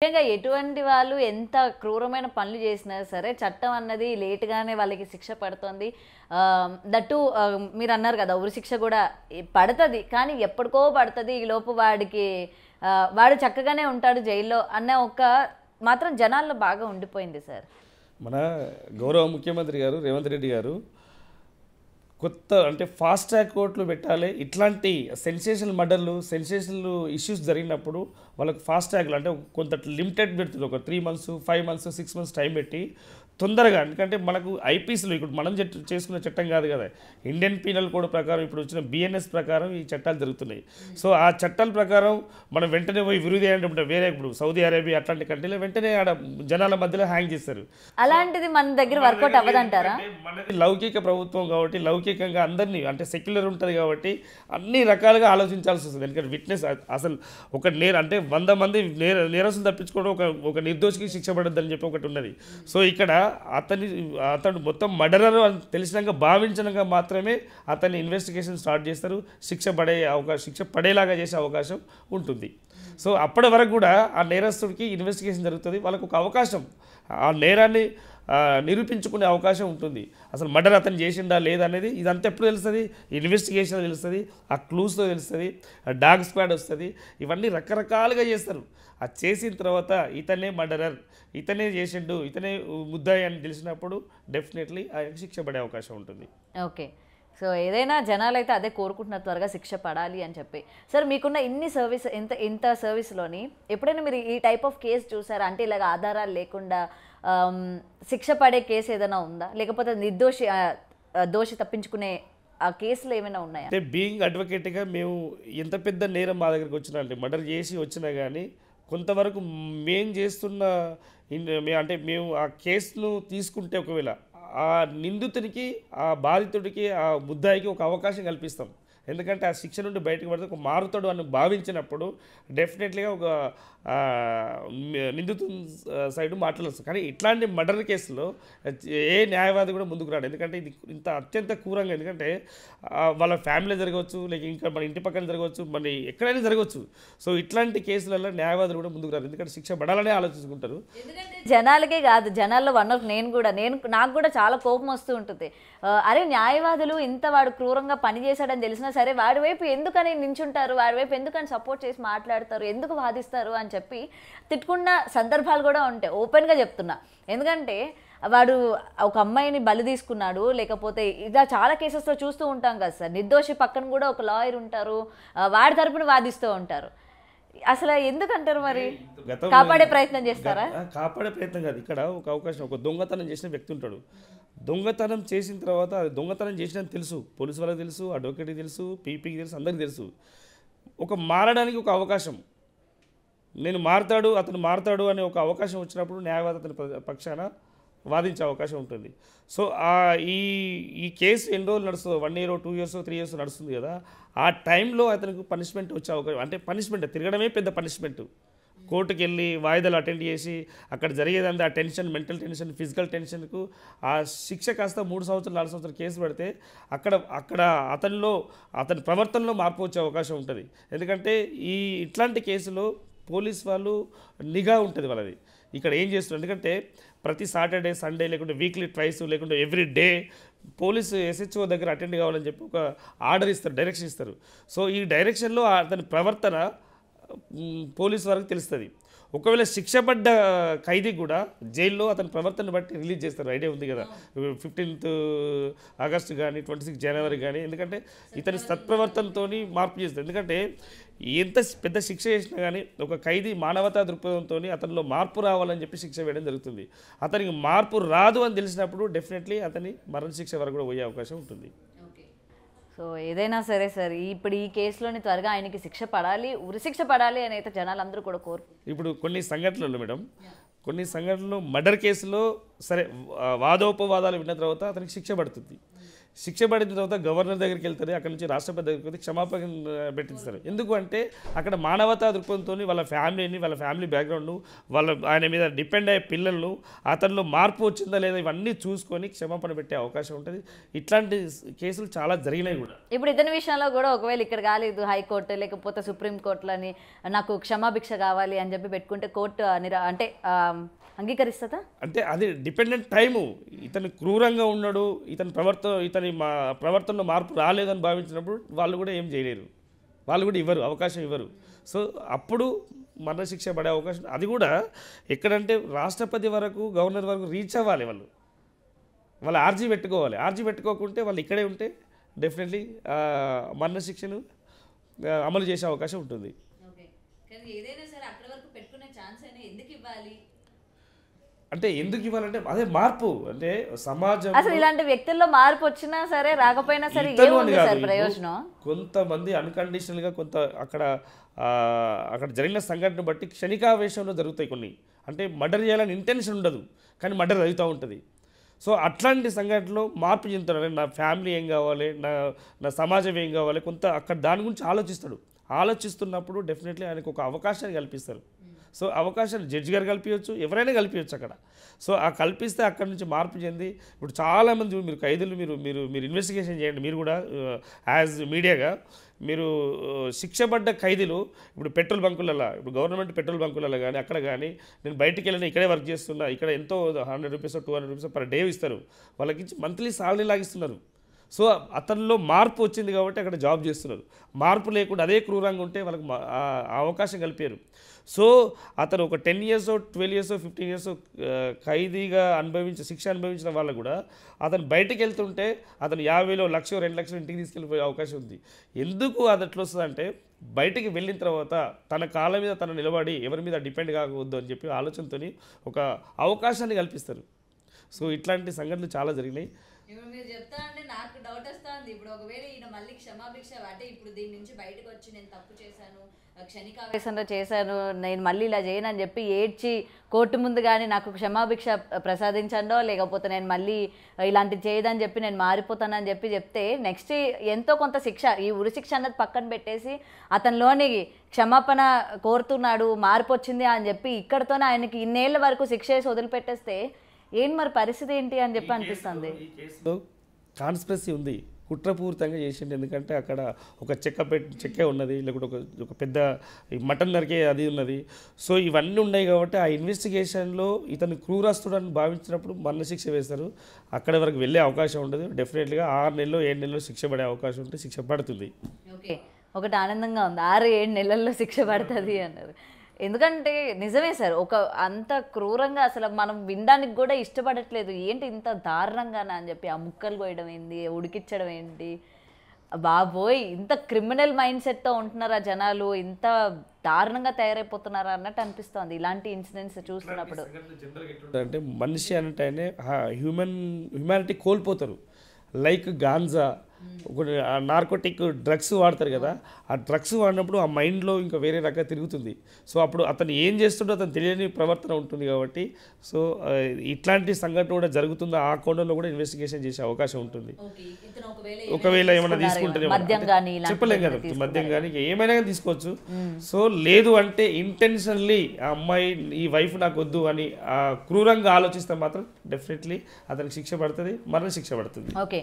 ముఖ్యంగా ఎటువంటి వాళ్ళు ఎంత క్రూరమైన పనులు చేసినా సరే చట్టం అన్నది లేట్‌గానే వాళ్ళకి శిక్ష పడుతోంది. దట్టు మీరు అన్నారు కదా! ఉరి శిక్ష కూడా పడతది. కానీ ఎప్పటికో పడతది. ఈలోపు వాడికి వాడు చక్కగానే ఉంటాడు జైల్లో అన్న ఒక మాత్రం జనాల్లో బాగా ఉండిపోయింది సార్. మన గౌరవ ముఖ్యమంత్రి గారు రేవంత్ రెడ్డి గారు కొత్త అంటే ఫాస్ట్ ట్రాక్ కోర్టులు పెట్టాలి. ఇట్లాంటి సెన్సేషనల్ మర్డర్లు సెన్సేషనల్ ఇష్యూస్ జరిగినప్పుడు వాళ్ళకి ఫాస్ట్ ట్రాక్లు అంటే కొంత లిమిటెడ్ పెడుతుంది. ఒక 3 months 5 months 6 months టైం పెట్టి తొందరగా, ఎందుకంటే మనకు ఐపీసీలో ఇప్పుడు మనం చేసుకున్న చట్టం కాదు కదా, ఇండియన్ పీనల్ కోడ్ ప్రకారం ఇప్పుడు వచ్చిన బిఎన్ఎస్ ప్రకారం ఈ చట్టాలు జరుగుతున్నాయి. సో ఆ చట్టాల ప్రకారం మనం వెంటనే పోయి విరుది అంటే వేరే ఇప్పుడు సౌదీ అరేబియా అట్లాంటి కంట్రీలో వెంటనే ఆడ జనాల మధ్యలో హ్యాంగ్ చేస్తారు. అలాంటిది మన దగ్గర వర్కౌట్ అవ్వదంటారా? మనది లౌకిక ప్రభుత్వం కాబట్టి లౌకికంగా అందరినీ అంటే సెక్యులర్ ఉంటుంది కాబట్టి అన్ని రకాలుగా ఆలోచించాల్సి వస్తుంది. ఎందుకంటే విట్నెస్ అసలు ఒక అంటే 100 మంది నేరస్తులు తప్పించుకోవడం ఒక నిర్దోషికి శిక్ష పడద్దని చెప్పి ఒకటి ఉన్నది. సో ఇక్కడ అతను మొత్తం మర్డరర్ అని తెలిసినాక భావించడానికి మాత్రమే అతన్ని ఇన్వెస్టిగేషన్ స్టార్ట్ చేస్తారు. శిక్ష పడేలాగా చేసే అవకాశం ఉంటుంది. సో అప్పటి వరకు కూడా ఆ నేరస్తుడికి ఇన్వెస్టిగేషన్ జరుగుతుంది. వాళ్ళకు ఒక అవకాశం ఆ నేరాన్ని నిరూపించుకునే అవకాశం ఉంటుంది. అసలు మర్డర్ అతను చేసిండా లేదనేది ఇదంతా ఎప్పుడు తెలుస్తుంది? ఇన్వెస్టిగేషన్ తెలుస్తుంది, ఆ క్లూస్తో తెలుస్తుంది, డాగ్ స్క్వాడ్ వస్తుంది. ఇవన్నీ రకరకాలుగా చేస్తారు. అది చేసిన తర్వాత ఇతనే మర్డరర్, ఇతనే చేసిండు, ఇతనే ముద్దాయి అని తెలిసినప్పుడు డెఫినెట్లీ ఆయనకు శిక్ష పడే అవకాశం ఉంటుంది. ఓకే. సో ఏదైనా జనాలు అయితే అదే కోరుకుంటున్నారు, త్వరగా శిక్ష పడాలి అని చెప్పి. సార్ మీకున్న ఇన్ని సర్వీస్ ఇంత సర్వీస్లోని ఎప్పుడైనా మీరు ఈ టైప్ ఆఫ్ కేసు చూసారా? అంటే ఇలాగ ఆధారాలు లేకుండా శిక్ష పడే కేసు ఏదైనా ఉందా? లేకపోతే దోషి తప్పించుకునే ఆ కేసులు ఏమైనా ఉన్నాయా? అంటే బీయింగ్ అడ్వకేట్గా మేము ఎంత పెద్ద నేరం మా దగ్గరికి వచ్చినా అంటే మర్డర్ చేసి వచ్చినా కానీ కొంతవరకు మేము చేస్తున్న అంటే మేము ఆ కేసును తీసుకుంటే ఒకవేళ ఆ నిందితునికి ఆ బాధితుడికి ఆ ముద్దాయికి ఒక అవకాశం కల్పిస్తాం. ఎందుకంటే ఆ శిక్ష నుండి బయటకు పడితే ఒక మారుతాడు అని భావించినప్పుడు డెఫినెట్లీగా ఒక నిందితు సైడ్ మాట్లాడచ్చు. కానీ ఇట్లాంటి మర్డర్ కేసులో ఏ న్యాయవాది కూడా ముందుకు రాడు. ఎందుకంటే ఇది ఇంత అత్యంత క్రూరంగా, ఎందుకంటే వాళ్ళ ఫ్యామిలీ జరగవచ్చు, లేక ఇంకా మన ఇంటి పక్కన జరగవచ్చు, మన ఎక్కడైనా జరగవచ్చు. సో ఇట్లాంటి కేసులలో న్యాయవాదులు కూడా ముందుకు రారు. ఎందుకంటే శిక్ష పడాలనే ఆలోచించుకుంటారు. జనాలకే కాదు, జనాల్లో నాకు కూడా చాలా కోపం వస్తూ ఉంటుంది. అరే న్యాయవాదులు ఇంత వాడు క్రూరంగా పనిచేశాడని తెలిసినా సరే వాడి వైపు ఎందుకని నించుంటారు, వాడి వైపు ఎందుకని సపోర్ట్ చేసి మాట్లాడతారు, ఎందుకు వాదిస్తారు అని చెప్పి తిట్టుకున్న సందర్భాలు కూడా ఉంటాయి. ఓపెన్గా చెప్తున్నా. ఎందుకంటే వాడు ఒక అమ్మాయిని బలి తీసుకున్నాడు, లేకపోతే ఇలా చాలా కేసెస్లో చూస్తూ ఉంటాం కదా సార్. నిర్దోషి పక్కన కూడా ఒక లాయర్ ఉంటారు, వాడి తరపున వాదిస్తూ ఉంటారు. అసలు ఎందుకంటారు మరి? కాపాడే ప్రయత్నం చేస్తారా? కాపాడే ప్రయత్నం కాదు. ఇక్కడ ఒక అవకాశం, ఒక దొంగతనం చేసిన వ్యక్తి ఉంటాడు. దొంగతనం చేసిన తర్వాత దొంగతనం చేసినని తెలుసు, పోలీసు వాళ్ళకి తెలుసు, అడ్వకేట్కి తెలుసు, పీపీకి తెలుసు, అందరికీ తెలుసు. ఒక మారడానికి ఒక అవకాశం, నేను మారుతాడు అతను మారుతాడు అనే ఒక అవకాశం వచ్చినప్పుడు న్యాయవాది అతని పక్షాన వాదించే అవకాశం ఉంటుంది. సో ఈ కేసు ఎన్ని రోజులు నడుస్తుందో, 1 year 2 years 3 years నడుస్తుంది కదా, ఆ టైంలో అతనికి పనిష్మెంట్ వచ్చే అవకాశం, అంటే పనిష్మెంట్ తిరగడమే పెద్ద పనిష్మెంట్. కోర్టుకు వెళ్ళి వాయిదాలు అటెండ్ చేసి అక్కడ జరిగేదంతా ఆ టెన్షన్, మెంటల్ టెన్షన్, ఫిజికల్ టెన్షన్కు ఆ శిక్ష కాస్త 3 సంవత్సరాలు 4 సంవత్సరాలు కేసు పెడితే అక్కడ అతని ప్రవర్తనలో మార్పు వచ్చే అవకాశం ఉంటుంది. ఎందుకంటే ఇట్లాంటి కేసులో పోలీస్ వాళ్ళు నిఘా ఉంటుంది వాళ్ళది. ఇక్కడ ఏం చేస్తున్నారు, ఎందుకంటే ప్రతి సాటర్డే సండే లేకుంటే వీక్లీ ట్వైస్ లేకుంటే ఎవ్రీ డే పోలీసు SHO దగ్గర అటెండ్ కావాలని చెప్పి ఒక ఆర్డర్ ఇస్తారు, డైరెక్షన్ ఇస్తారు. సో ఈ డైరెక్షన్లో అతని ప్రవర్తన పోలీసు వారికి తెలుస్తుంది. ఒకవేళ శిక్ష పడ్డ ఖైదీ కూడా జైల్లో అతని ప్రవర్తన బట్టి రిలీజ్ చేస్తారు. ఐడియా ఉంది కదా, 15th August కానీ 26 January కానీ. ఎందుకంటే ఇతని సత్ప్రవర్తనతో మార్పు చేస్తారు. ఎందుకంటే ఎంత పెద్ద శిక్ష చేసినా కానీ ఒక ఖైదీ మానవతా దృక్పథంతో అతనిలో మార్పు రావాలని చెప్పి శిక్ష వేయడం జరుగుతుంది. అతనికి మార్పు రాదు అని తెలిసినప్పుడు డెఫినెట్లీ అతని మరణ శిక్ష వరకు కూడా పోయే అవకాశం ఉంటుంది. సో ఏదైనా సరే సార్, ఇప్పుడు ఈ కేసులోని త్వరగా ఆయనకి శిక్ష పడాలి, ఉరిశిక్ష పడాలి అని అయితే జనాలందరూ కూడా ఇప్పుడు కొన్ని సంఘటనలు మేడం, కొన్ని సంఘటనలు మర్డర్ కేసులో సరే వాదోపవాదాలు విన్న తర్వాత అతనికి శిక్ష పడుతుంది. శిక్ష పడిన తర్వాత గవర్నర్ దగ్గరికి వెళ్తారు, అక్కడ నుంచి రాష్ట్రపతి దగ్గరికి వెళ్తే క్షమాపణ పెట్టిస్తారు. ఎందుకు అంటే అక్కడ మానవతా దృక్పథంతో వాళ్ళ ఫ్యామిలీని, వాళ్ళ ఫ్యామిలీ బ్యాక్గ్రౌండ్, ఆయన మీద డిపెండ్ అయ్యే పిల్లలను, అతనిలో మార్పు వచ్చిందా లేదా ఇవన్నీ చూసుకొని క్షమాపణ పెట్టే అవకాశం ఉంటుంది. ఇట్లాంటి కేసులు చాలా జరిగినాయి కూడా. ఇప్పుడు ఇతని విషయంలో కూడా ఒకవేళ ఇక్కడ కాలేదు హైకోర్టు లేకపోతే సుప్రీంకోర్టులని నాకు క్షమాభిక్ష కావాలి అని చెప్పి పెట్టుకుంటే కోర్టు అంటే అంగీకరిస్తుందా? అంటే అది డిపెండెంట్ టైము. ఇతను క్రూరంగా ఉన్నాడు, ఇతని ప్రవర్తనలో మార్పు రాలేదని భావించినప్పుడు వాళ్ళు కూడా ఏం చేయలేరు, వాళ్ళు కూడా అవకాశం ఇవ్వరు. సో అప్పుడు మరణశిక్ష పడే అవకాశం, అది కూడా ఎక్కడంటే రాష్ట్రపతి వరకు, గవర్నర్ వరకు రీచ్ అవ్వాలి. వాళ్ళు ఆర్జీ పెట్టుకోవాలి. ఆర్జీ పెట్టుకోకుంటే వాళ్ళు ఇక్కడే ఉంటే డెఫినెట్లీ మరణశిక్షను అమలు చేసే అవకాశం ఉంటుంది. అంటే ఎందుకు ఇవ్వాలంటే అదే మార్పు, అంటే సమాజం అసలు ఇలాంటి వ్యక్తుల్లో మార్పు వచ్చినా సరే రాకపోయినా సరే ప్రయోజనం. కొంతమంది అన్కండిషనల్గా అక్కడ జరిగిన సంఘటన బట్టి క్షణికావేశంలో జరుగుతాయి కొన్ని. అంటే మర్డర్ చేయాలని ఇంటెన్షన్ ఉండదు కానీ మర్డర్ అవుతూ ఉంటుంది. సో అట్లాంటి సంఘటనలో మార్పు చెందుతాడు. నా ఫ్యామిలీ ఏం కావాలి, నా సమాజం ఏం కావాలి, కొంత అక్కడ దాని గురించి ఆలోచిస్తాడు. ఆలోచిస్తున్నప్పుడు డెఫినెట్లీ ఆయనకు ఒక అవకాశాన్ని కల్పిస్తారు. సో అవకాశాలు జడ్జి గారు కల్పించవచ్చు, ఎవరైనా కల్పించవచ్చు అక్కడ. సో ఆ కల్పిస్తే అక్కడ నుంచి మార్పు చెంది ఇప్పుడు చాలామంది మీరు ఖైదీలు మీరు ఇన్వెస్టిగేషన్ చేయండి. మీరు కూడా యాజ్ మీడియాగా మీరు శిక్షపడ్డ ఖైదీలు ఇప్పుడు పెట్రోల్ బంకులలో, ఇప్పుడు గవర్నమెంట్ పెట్రోల్ బంకులలో కానీ అక్కడ కానీ నేను బయటికి వెళ్ళిన ఇక్కడే వర్క్ చేస్తున్నా, ఇక్కడ ఎంతో 100 రూపీస్ 200 రూపీస్ పర్ డే ఇస్తారు, వాళ్ళకి మంత్లీ సాలరీ లాగిస్తున్నారు. సో అతనిలో మార్పు వచ్చింది కాబట్టి అక్కడ జాబ్ చేస్తున్నారు. మార్పు లేకుండా అదే క్రూరంగా ఉంటే వాళ్ళకి అవకాశం కల్పారు. సో అతను ఒక 10 years 12 years 15 years ఖైదీగా శిక్ష అనుభవించిన వాళ్ళకు కూడా అతను బయటకు వెళ్తుంటే అతను 50,000 1,00,000 2,00,000 ఇంటికి తీసుకెళ్ళిపోయే అవకాశం ఉంది. ఎందుకు అది ఎట్లా వస్తుందంటే బయటికి వెళ్ళిన తర్వాత తన కాళ్ళ మీద తను నిలబడి ఎవరి మీద డిపెండ్ కాకూడదు అని చెప్పి ఆలోచనతో ఒక అవకాశాన్ని కల్పిస్తారు. సో ఇట్లాంటి సంఘటనలు చాలా జరిగినాయి. ఇప్పుడు మీరు చెప్తా అంటే నాకు డౌట్ వస్తుంది. ఇప్పుడు ఒకవేళ ఈయన మళ్ళీ క్షమాభిక్ష అంటే ఇప్పుడు దీని నుంచి బయటకు వచ్చి నేను తప్పు చేశాను, క్షణికావేశంలో చేశాను, నేను మళ్ళీ ఇలా చేయను అని చెప్పి ఏడ్చి కోర్టు ముందు కానీ నాకు క్షమాభిక్ష ప్రసాదించండో లేకపోతే నేను మళ్ళీ ఇలాంటివి చేయదని చెప్పి నేను మారిపోతానని చెప్తే నెక్స్ట్ ఎంతో కొంత శిక్ష, ఈ ఉరి శిక్ష అన్నది పక్కన పెట్టేసి అతనిలోని క్షమాపణ కోరుతున్నాడు, మార్పు వచ్చింది అని చెప్పి ఇక్కడతోనే ఆయనకి ఇన్నేళ్ల వరకు శిక్ష వేసి వదిలిపెట్టేస్తే ఏం మరి పరిస్థితి ఏంటి అని చెప్పి అనిపిస్తుంది. ఈ కేసులో కాన్స్పిరసీ ఉంది, కుట్రపూరితంగా చేసిండు. ఎందుకంటే అక్కడ ఒక చెక్కే ఉన్నది, లేకుంటే ఒక పెద్ద మటన్ నరికే అది ఉన్నది. సో ఇవన్నీ ఉన్నాయి కాబట్టి ఆ ఇన్వెస్టిగేషన్లో ఇతను క్రూరస్తుడని భావించినప్పుడు మరణశిక్ష వేస్తారు. అక్కడి వరకు వెళ్ళే అవకాశం ఉండదు. డెఫినెట్గా 6 నెలలు 7 నెలలు శిక్ష పడే అవకాశం ఉంటే శిక్ష పడుతుంది. ఓకే, ఒకటి ఆనందంగా ఉంది 6-7 నెలల్లో శిక్ష పడుతుంది అన్నారు. ఎందుకంటే నిజమే సార్, అంత క్రూరంగా అసలు మనం వినడానికి కూడా ఇష్టపడట్లేదు. ఏంటి ఇంత దారుణంగానా అని చెప్పి ఆ ముక్కలు కోయడం ఏంటి, ఉడికిచ్చడం ఏంటి, బాబోయ్ ఇంత క్రిమినల్ మైండ్ సెట్తో ఉంటున్నారా జనాలు, ఇంత దారుణంగా తయారైపోతున్నారా అన్నట్టు అనిపిస్తుంది ఇలాంటి ఇన్సిడెంట్స్ చూస్తున్నప్పుడు. అంటే మనిషి అంటే హ్యూమానిటీ కోల్పోతారు. లైక్ గాంజా, నార్కోటిక్ డ్రగ్స్ వాడతారు కదా, ఆ డ్రగ్స్ వాడినప్పుడు ఆ మైండ్లో ఇంకా వేరే రకంగా తిరుగుతుంది. సో అప్పుడు అతను ఏం చేస్తుండో అతను తెలియని ప్రవర్తన ఉంటుంది కాబట్టి సో ఇట్లాంటి సంఘటన కూడా జరుగుతుందో ఆ కోణంలో కూడా ఇన్వెస్టిగేషన్ చేసే అవకాశం ఉంటుంది. ఒకవేళ ఏమైనా తీసుకుంటే చెప్పలేం కదా, మద్యం కానీ ఏమైనా కానీ తీసుకోవచ్చు. సో లేదు అంటే ఇంటెన్షనల్లీ ఆ అమ్మాయి ఈ వైఫ్ నాకు వద్దు అని క్రూరంగా ఆలోచిస్తే మాత్రం డెఫినెట్లీ అతనికి శిక్ష పడుతుంది, మరణ శిక్ష పడుతుంది. ఓకే,